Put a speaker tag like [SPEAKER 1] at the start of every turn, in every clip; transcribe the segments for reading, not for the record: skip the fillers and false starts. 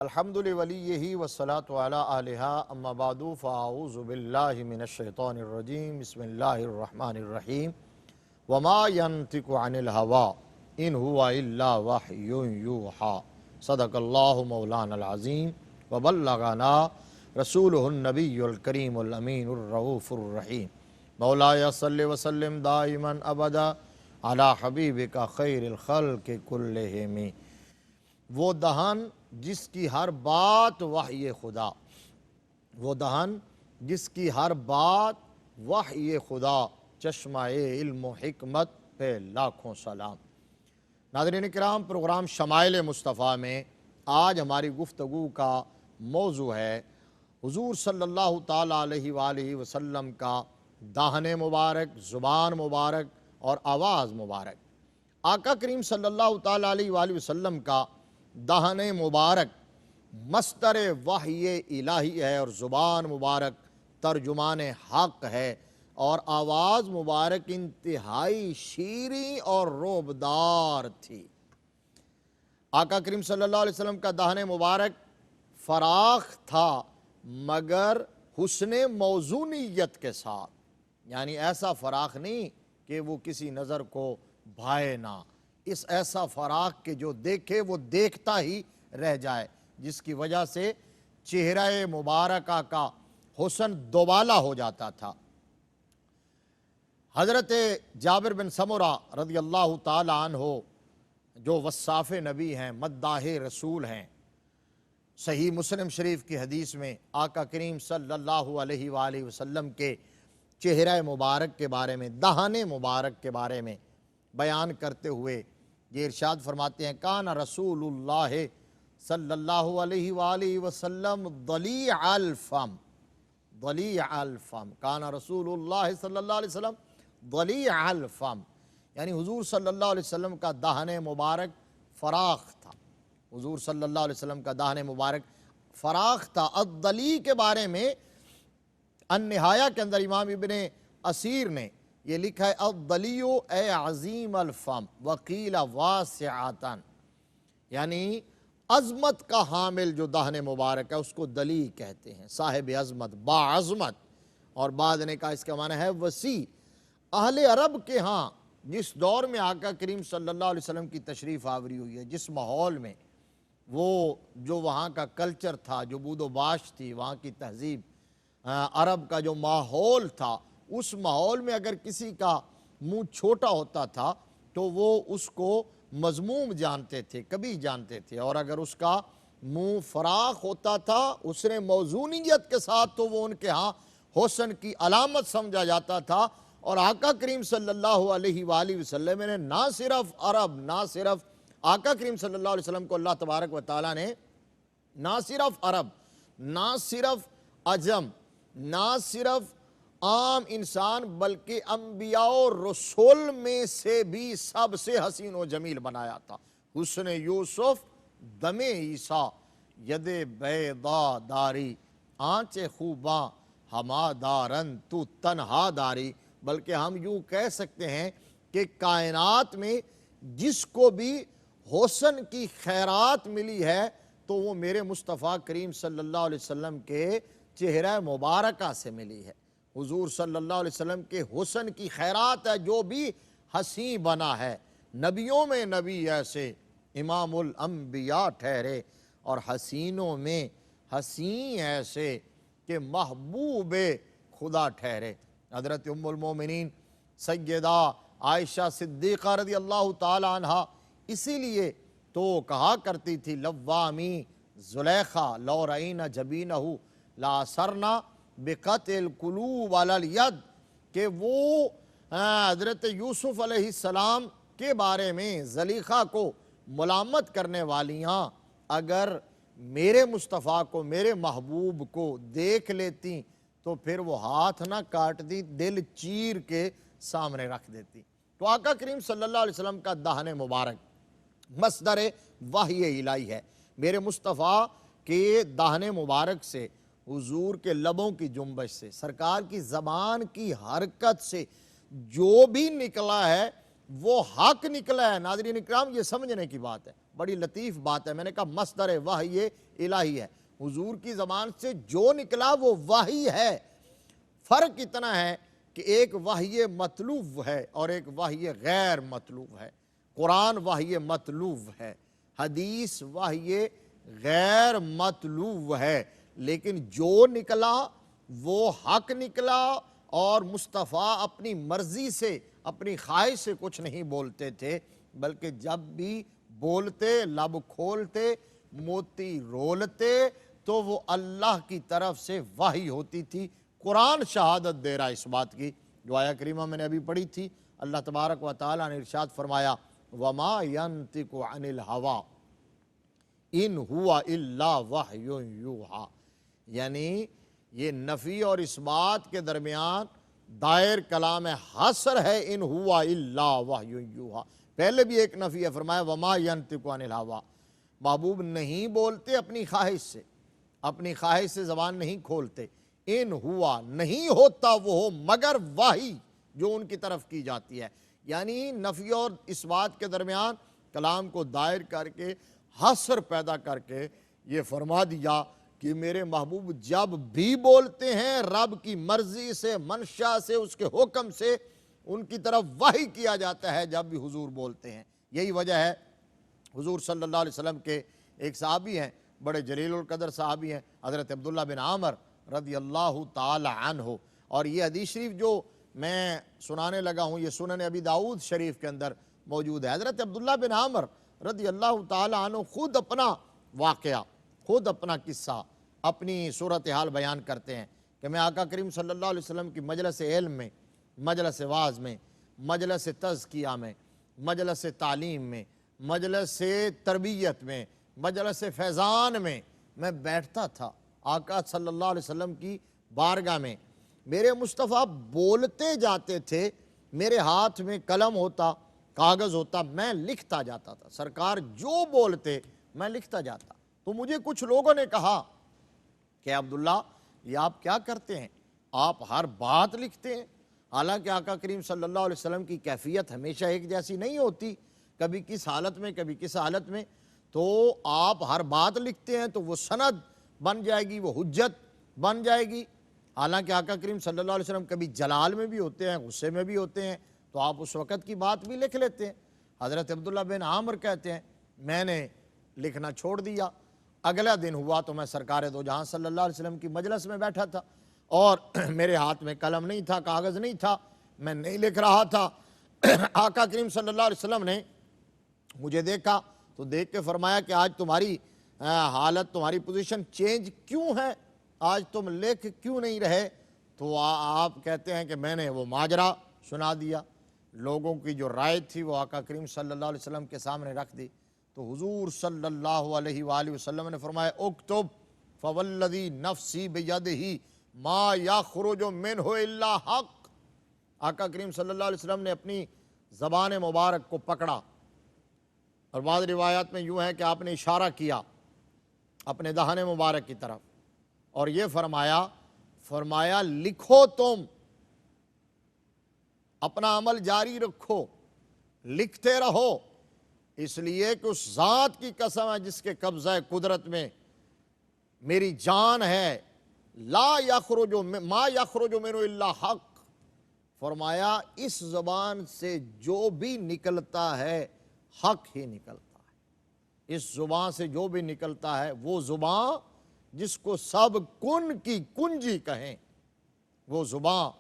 [SPEAKER 1] الحمد لولیہ والصلاة علی آلہا اما بعد فاعوذ باللہ من الشیطان الرجیم بسم اللہ الرحمن الرحیم وما ینطق عن الہوى ان هو الا وحی یوحی صدق اللہ مولانا العظیم وبلغنا رسولہ النبی الکریم الامین الرؤوف الرحیم مولایا صلی وسلم دائما ابدا علی حبیبک خیر الخلق کلہم۔ وہ دہن جس کی ہر بات وحی خدا، وہ دہن جس کی ہر بات وحی خدا، چشمہ علم و حکمت پہ لاکھوں سلام۔ ناظرین کرام، پروگرام شمائل مصطفیٰ میں آج ہماری گفتگو کا موضوع ہے حضور صلی اللہ تعالیٰ علیہ وآلہ وسلم کا داہن مبارک، زبان مبارک اور آواز مبارک۔ آقا کریم صلی اللہ تعالیٰ علیہ وآلہ وسلم کا دہن مبارک مصدر وحی الہی ہے اور زبان مبارک ترجمان حق ہے اور آواز مبارک انتہائی شیریں اور روبدار تھی۔ آقا کریم صلی اللہ علیہ وسلم کا دہن مبارک فراخ تھا مگر حسن موزونیت کے ساتھ، یعنی ایسا فراخ نہیں کہ وہ کسی نظر کو بھائے نہ، اس ایسا فراخ کہ جو دیکھے وہ دیکھتا ہی رہ جائے، جس کی وجہ سے چہرہ مبارکہ کا حسن دوبالا ہو جاتا تھا۔ حضرت جابر بن سمرہ رضی اللہ تعالی عنہ جو وصاف نبی ہیں، مداح رسول ہیں، صحیح مسلم شریف کی حدیث میں آقا کریم صلی اللہ علیہ وآلہ وسلم کے چہرہ مبارک کے بارے میں، دہن مبارک کے بارے میں بیان کرتے ہوئے یہ ارشاد فرماتے ہیں، کان رسول اللہ صلی اللہ علیہ وآلہ وسلم ضلیع الفم، ضلیع الفم، کان رسول اللہ صلی اللہ علیہ وسلم ضلیع الفم، یعنی حضور صلی اللہ علیہ وسلم کا دہن مبارک فراخ تھا، حضور صلی اللہ علیہ وسلم کا دہن مبارک فراخ تھا۔ الضلیع کے بارے میں النہایہ کے اندر امام ابن اسیر نے یہ لکھا ہے، الضلیع اے عظیم الفم وقیل واسعۃ، یعنی عظمت کا حامل جو دہن مبارک ہے اس کو دلیع کہتے ہیں، صاحب عظمت، باعظمت، اور بعد نے کہا اس کا معنی ہے وسیع۔ اہل عرب کے ہاں جس دور میں آقا کریم صلی اللہ علیہ وسلم کی تشریف آوری ہوئی ہے، جس ماحول میں وہ جو وہاں کا کلچر تھا، جو بود و باش تھی، وہاں کی تہذیب، عرب کا جو ماحول تھا، اس ماحول میں اگر کسی کا منہ چھوٹا ہوتا تھا تو وہ اس کو مذموم جانتے تھے، کبھی جانتے تھے، اور اگر اس کا منہ فراخ ہوتا تھا حسن موزونیت کے ساتھ تو وہ ان کے ہاں حسن کی علامت سمجھا جاتا تھا۔ اور آقا کریم صلی اللہ علیہ وآلہ وسلم نے نہ صرف عرب، نہ صرف آقا کریم صلی اللہ علیہ وسلم کو اللہ تبارک و تعالیٰ نے نہ صرف عرب، نہ صرف عجم، نہ صرف عام انسان بلکہ انبیاء و رسول میں سے بھی سب سے حسین و جمیل بنایا تھا۔ حسن یوسف دم عیسیٰ ید بیضا داری، آنچ خوباں ہما دارن تو تنہا داری، بلکہ ہم یوں کہہ سکتے ہیں کہ کائنات میں جس کو بھی حسن کی خیرات ملی ہے تو وہ میرے مصطفیٰ کریم صلی اللہ علیہ وسلم کے چہرہ مبارکہ سے ملی ہے۔ حضور صلی اللہ علیہ وسلم کے حسن کی خیرات ہے جو بھی حسین بنا ہے، نبیوں میں نبی ایسے امام الانبیاء ٹھہرے، اور حسینوں میں حسین ایسے کہ محبوب خدا ٹھہرے۔ حضرت ام المومنین سیدہ عائشہ صدیقہ رضی اللہ تعالی عنہ اسی لیے تو کہا کرتی تھی، لوامی زلیخا لو رئینا جبینہ لا سرنا بقطع القلوب علی الید، کہ وہ حضرت یوسف علیہ السلام کے بارے میں زلیخا کو ملامت کرنے والیاں اگر میرے مصطفیٰ کو، میرے محبوب کو دیکھ لیتی تو پھر وہ ہاتھ نہ کاٹتی، دل چیر کے سامنے رکھ دیتی۔ تو آقا کریم صلی اللہ علیہ وسلم کا دہن مبارک مصدر وحی الہی ہے۔ میرے مصطفیٰ کے دہن مبارک سے، حضور کے لبوں کی جنبش سے، سرکار کی زبان کی حرکت سے جو بھی نکلا ہے وہ حق نکلا ہے۔ ناظرین اکرام، یہ سمجھنے کی بات ہے، بڑی لطیف بات ہے، میں نے کہا مصدر وحی الہی ہے، حضور کی زبان سے جو نکلا وہ وحی ہے۔ فرق اتنا ہے کہ ایک وحی مطلوب ہے اور ایک وحی غیر مطلوب ہے۔ قرآن وحی مطلوب ہے، حدیث وحی غیر مطلوب ہے، لیکن جو نکلا وہ حق نکلا، اور مصطفیٰ اپنی مرضی سے اپنی خواہش سے کچھ نہیں بولتے تھے، بلکہ جب بھی بولتے لب کھولتے موتی رولتے تو وہ اللہ کی طرف سے وحی ہوتی تھی۔ قرآن شہادت دے رہا اس بات کی، جو آیہ کریمہ میں نے ابھی پڑھی تھی۔ اللہ تبارک و تعالیٰ نے ارشاد فرمایا وَمَا يَنْطِقُ عَنِ الْهَوَىٰ إِنْ هُوَ إِلَّا وَحْيٌ يُوحَىٰ، یعنی یہ نفی اور اس بات کے درمیان دائر کلام حصر ہے، ان ہوا الا وحی یوحیٰ۔ پہلے بھی ایک نفی ہے، فرمایا وما ینطق عن الہویٰ، محبوب نہیں بولتے اپنی خواہش سے، اپنی خواہش سے زبان نہیں کھولتے، ان ہوا نہیں ہوتا وہ مگر وحی جو ان کی طرف کی جاتی ہے۔ یعنی نفی اور اس بات کے درمیان کلام کو دائر کر کے حصر پیدا کر کے یہ فرما دیا کہ میرے محبوب جب بھی بولتے ہیں رب کی مرضی سے، منشا سے، اس کے حکم سے ان کی طرف وحی کیا جاتا ہے جب بھی حضور بولتے ہیں۔ یہی وجہ ہے حضور صلی اللہ علیہ وسلم کے ایک صحابی ہیں، بڑے جلیل القدر صحابی ہیں، حضرت عبداللہ بن عامر رضی اللہ تعالی عنہ، اور یہ حدیث شریف جو میں سنانے لگا ہوں یہ سنن ابی داؤد شریف کے اندر موجود ہے۔ حضرت عبداللہ بن عامر رضی اللہ تعالی عنہ خود اپنا واقعہ، خود اپنا قصہ، اپنی صورتحال بیان کرتے ہیں کہ میں آقا کریم صلی اللہ علیہ وسلم کی مجلس علم میں، مجلس واعظ میں، مجلس تزکیہ میں، مجلس تعلیم میں، مجلس تربیت میں، مجلس فیضان میں بیٹھتا تھا آقا صلی اللہ علیہ وسلم کی بارگاہ میں۔ میرے مصطفیٰ بولتے جاتے تھے، میرے ہاتھ میں قلم ہوتا، کاغذ ہوتا، میں لکھتا جاتا تھا، سرکار جو بولتے میں لکھتا جاتا۔ تو مجھے کچھ لوگوں نے کہا کہ عبداللہ یہ آپ کیا کرتے ہیں، آپ ہر بات لکھتے ہیں؟ حالانکہ آقا کریم صلی اللہ علیہ وسلم کی کیفیت ہمیشہ ایک جیسی نہیں ہوتی، کبھی کس حالت میں کبھی کس حالت میں، تو آپ ہر بات لکھتے ہیں تو وہ سند بن جائے گی، وہ حجت بن جائے گی۔ حالانکہ آقا کریم صلی اللہ علیہ وسلم کبھی جلال میں بھی ہوتے ہیں، غصے میں بھی ہوتے ہیں، تو آپ اس وقت کی بات بھی لکھ لیتے ہیں۔ حضرت عبداللہ بن عامر کہتے ہیں میں نے لکھنا چھوڑ دیا، اگلا دن ہوا تو میں سرکار دو جہاں صلی اللہ علیہ وسلم کی مجلس میں بیٹھا تھا اور میرے ہاتھ میں قلم نہیں تھا، کاغذ نہیں تھا، میں نہیں لکھ رہا تھا۔ آقا کریم صلی اللہ علیہ وسلم نے مجھے دیکھا تو دیکھ کے فرمایا کہ آج تمہاری حالت، تمہاری پوزیشن چینج کیوں ہے، آج تم لکھ کیوں نہیں رہے؟ تو آپ کہتے ہیں کہ میں نے وہ ماجرا سنا دیا، لوگوں کی جو رائے تھی وہ آقا کریم صلی اللہ علیہ وسلم کے سامنے رکھ دی۔ تو حضور صلی اللہ علیہ وآلہ وسلم نے فرمایا اکتب فوالذی نفسی بیدہ ما یخرج منہ الا حق۔ آقا کریم صلی اللہ علیہ وسلم نے اپنی زبان مبارک کو پکڑا، اور بعض روایات میں یوں ہے کہ آپ نے اشارہ کیا اپنے دہن مبارک کی طرف اور یہ فرمایا لکھو، تم اپنا عمل جاری رکھو، لکھتے رہو، اس لیے کہ اس ذات کی قسم ہے جس کے قبضہ قدرت میں میری جان ہے، لا یخرج ما یخرج منہ الا حق۔ فرمایا اس زبان سے جو بھی نکلتا ہے حق ہی نکلتا ہے، اس زبان سے جو بھی نکلتا ہے، وہ زبان جس کو سب کن کی کنجی کہیں، وہ زبان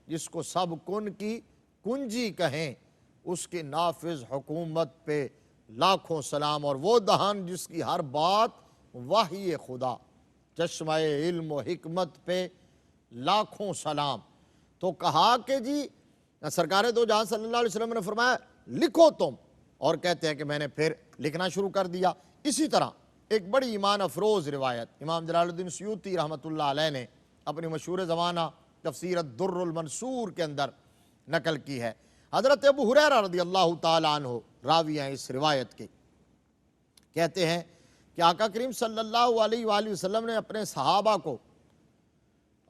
[SPEAKER 1] جس کو سب کن کی کنجی کہیں، اس کے نافذ حکومت پہ لاکھوں سلام، اور وہ دہن جس کی ہر بات وحی خدا، چشمہ علم و حکمت پہ لاکھوں سلام۔ تو کہا کہ جی سرکار دو جہاں صلی اللہ علیہ وسلم نے فرمایا لکھو تم، اور کہتے ہیں کہ میں نے پھر لکھنا شروع کر دیا۔ اسی طرح ایک بڑی ایمان افروز روایت امام جلال الدین سیوطی رحمۃ اللہ علیہ نے اپنی مشہور زمانہ تفسیر الدر المنصور کے اندر نقل کی ہے۔ حضرت ابو ہریرہ رضی اللہ تعالی عنہ راوی ہیں اس روایت کے، کہتے ہیں کہ آقا کریم صلی اللہ علیہ وآلہ وسلم نے اپنے صحابہ کو،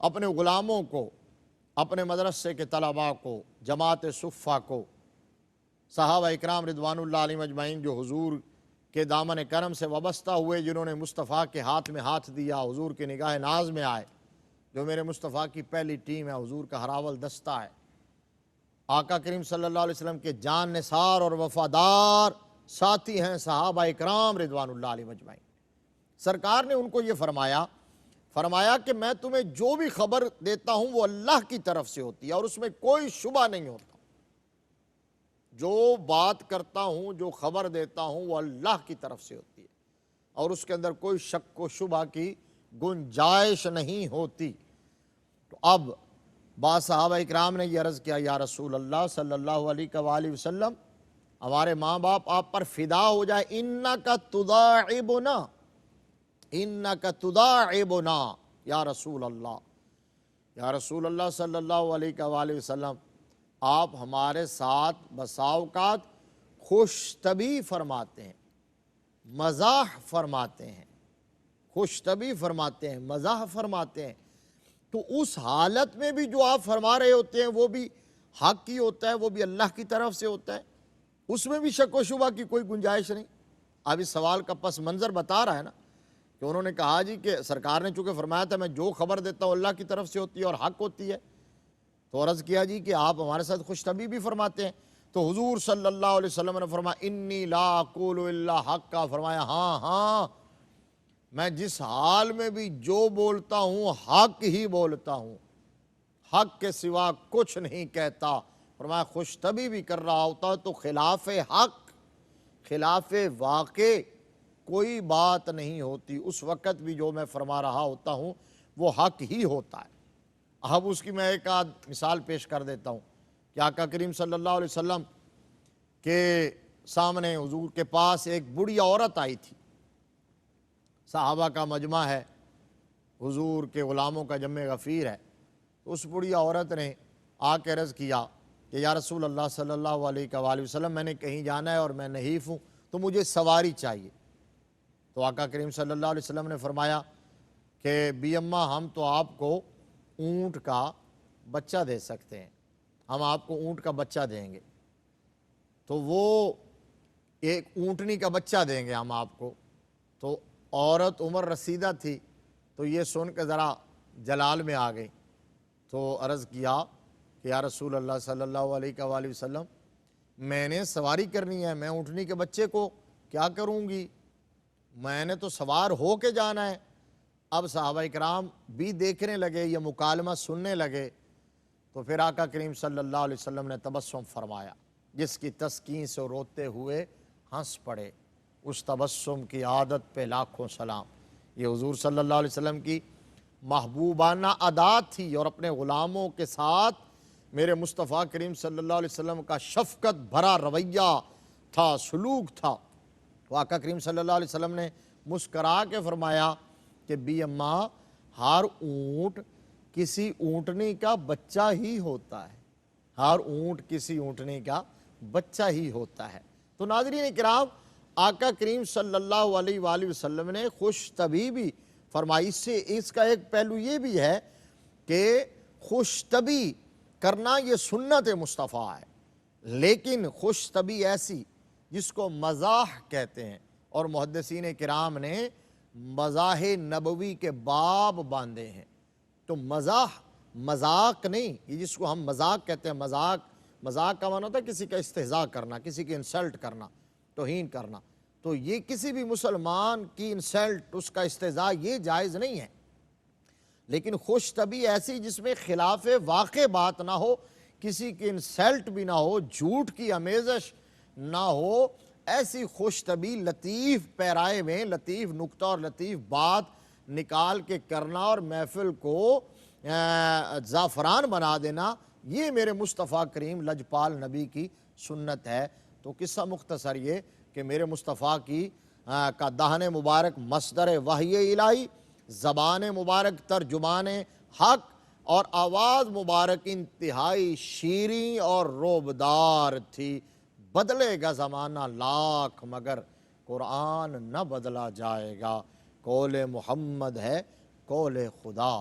[SPEAKER 1] اپنے غلاموں کو، اپنے مدرسے کے طلباء کو، جماعت صفہ کو، صحابہ اکرام رضوان اللہ علیہم اجمعین جو حضور کے دامن کرم سے وابستہ ہوئے، جنہوں نے مصطفیٰ کے ہاتھ میں ہاتھ دیا، حضور کی نگاہ ناز میں آئے، جو میرے مصطفیٰ کی پہلی ٹیم ہے، حضور کا ہراول دستہ ہے، آقا کریم صلی اللہ علیہ وسلم کے جان نثار اور وفادار ساتھی ہیں صحابہ اکرام رضوان اللہ علیہ مجمعین۔ سرکار نے ان کو یہ فرمایا کہ میں تمہیں جو بھی خبر دیتا ہوں وہ اللہ کی طرف سے ہوتی ہے اور اس میں کوئی شبہ نہیں ہوتا۔ جو بات کرتا ہوں، جو خبر دیتا ہوں، وہ اللہ کی طرف سے ہوتی ہے اور اس کے اندر کوئی شک و شبہ کی گنجائش نہیں ہوتی۔ تو اب بعض صحابہ اکرام نے یہ عرض کیا، یا رسول اللہ صلی اللہ علیہ وآلہ وسلم، ہمارے ماں باپ آپ پر فدا ہو جائے، انکا تداعبنا، انکا تداعبنا یا رسول اللہ، یا رسول اللہ صلی اللہ علیہ وآلہ وسلم، آپ ہمارے ساتھ بسا اوقات خوش طبی فرماتے ہیں، مزاح فرماتے ہیں، خوش طبی فرماتے ہیں، مزاح فرماتے ہیں، تو اس حالت میں بھی جو آپ فرما رہے ہوتے ہیں وہ بھی حق کی ہوتا ہے، وہ بھی اللہ کی طرف سے ہوتا ہے، اس میں بھی شک و شبہ کی کوئی گنجائش نہیں۔ اب اس سوال کا پس منظر بتا رہا ہے نا کہ انہوں نے کہا جی کہ سرکار نے چونکہ فرمایا تھا میں جو خبر دیتا ہوں اللہ کی طرف سے ہوتی ہے اور حق ہوتی ہے، تو عرض کیا جی کہ آپ ہمارے ساتھ خوش طبی بھی فرماتے ہیں، تو حضور صلی اللہ علیہ وسلم نے فرمایا انی لا اقول الا حقا، فرمایا ہاں میں جس حال میں بھی جو بولتا ہوں حق ہی بولتا ہوں، حق کے سوا کچھ نہیں کہتا۔ فرمایا خوش طبی بھی کر رہا ہوتا تو خلاف حق، خلاف واقع کوئی بات نہیں ہوتی، اس وقت بھی جو میں فرما رہا ہوتا ہوں وہ حق ہی ہوتا ہے۔ اب اس کی میں ایک آدھ مثال پیش کر دیتا ہوں کہ آقا کریم صلی اللہ علیہ وسلم کے سامنے حضور کے پاس ایک بڑی عورت آئی تھی، صحابہ کا مجمع ہے، حضور کے غلاموں کا جمع غفیر ہے، تو اس بڑی عورت نے آ کے عرض کیا کہ یا رسول اللہ صلی اللہ علیہ وآلہ وسلم، میں نے کہیں جانا ہے اور میں نحیف ہوں تو مجھے سواری چاہیے۔ تو آقا کریم صلی اللہ علیہ وسلم نے فرمایا کہ بی اماں ہم تو آپ کو اونٹ کا بچہ دے سکتے ہیں، ہم آپ کو اونٹ کا بچہ دیں گے، تو وہ ایک اونٹنی کا بچہ دیں گے ہم آپ کو۔ تو عورت عمر رسیدہ تھی تو یہ سن کے ذرا جلال میں آ گئی، تو عرض کیا کہ یا رسول اللہ صلی اللہ علیہ وآلہ وسلم، میں نے سواری کرنی ہے، میں اونٹنی کے بچے کو کیا کروں گی، میں نے تو سوار ہو کے جانا ہے۔ اب صحابہ اکرام بھی دیکھنے لگے، یہ مکالمہ سننے لگے، تو پھر آقا کریم صلی اللہ علیہ وسلم نے تبسم فرمایا، جس کی تسکین سے روتے ہوئے ہنس پڑے، اس تبسم کی عادت پہ لاکھوں سلام۔ یہ حضور صلی اللہ علیہ وسلم کی محبوبانہ عادات تھی اور اپنے غلاموں کے ساتھ میرے مصطفیٰ کریم صلی اللہ علیہ وسلم کا شفقت بھرا رویہ تھا، سلوک تھا۔ تو آقا کریم صلی اللہ علیہ وسلم نے مسکرا کے فرمایا کہ بی اماں ہر اونٹ کسی اونٹنی کا بچہ ہی ہوتا ہے، ہر اونٹ کسی اونٹنی کا بچہ ہی ہوتا ہے۔ تو ناظرین کرام، آقا کریم صلی اللہ علیہ وآلہ وسلم نے خوش طبی بھی فرمائی۔ اس کا ایک پہلو یہ بھی ہے کہ خوش طبی کرنا یہ سنت مصطفیٰ ہے، لیکن خوش طبی ایسی جس کو مزاح کہتے ہیں، اور محدثین کرام نے مزاح نبوی کے باب باندھے ہیں۔ تو مذاق نہیں، یہ جس کو ہم مذاق کہتے ہیں، مذاق کا معنی ہوتا ہے کسی کا استہزاء کرنا، کسی کی انسلٹ کرنا، توہین کرنا، تو یہ کسی بھی مسلمان کی انسلٹ، اس کا استہزاء یہ جائز نہیں ہے۔ لیکن خوش طبی ایسی جس میں خلاف واقع بات نہ ہو، کسی کی انسلٹ بھی نہ ہو، جھوٹ کی آمیزش نہ ہو، ایسی خوش طبی لطیف پیرائے میں لطیف نکتہ اور لطیف بات نکال کے کرنا اور محفل کو زعفران بنا دینا، یہ میرے مصطفیٰ کریم لجپال نبی کی سنت ہے۔ تو قصہ مختصر یہ کہ میرے مصطفیٰ کی کا دہن مبارک مصدر وحی الہی، زبان مبارک ترجمان حق، اور آواز مبارک انتہائی شیریں اور روبدار تھی۔ بدلے گا زمانہ لاکھ مگر قرآن نہ بدلا جائے گا، قول محمد ہے قول خدا،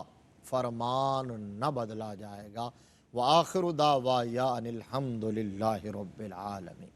[SPEAKER 1] فرمان نہ بدلا جائے گا۔ وآخر دعوایا ان الحمد للہ رب العالمین۔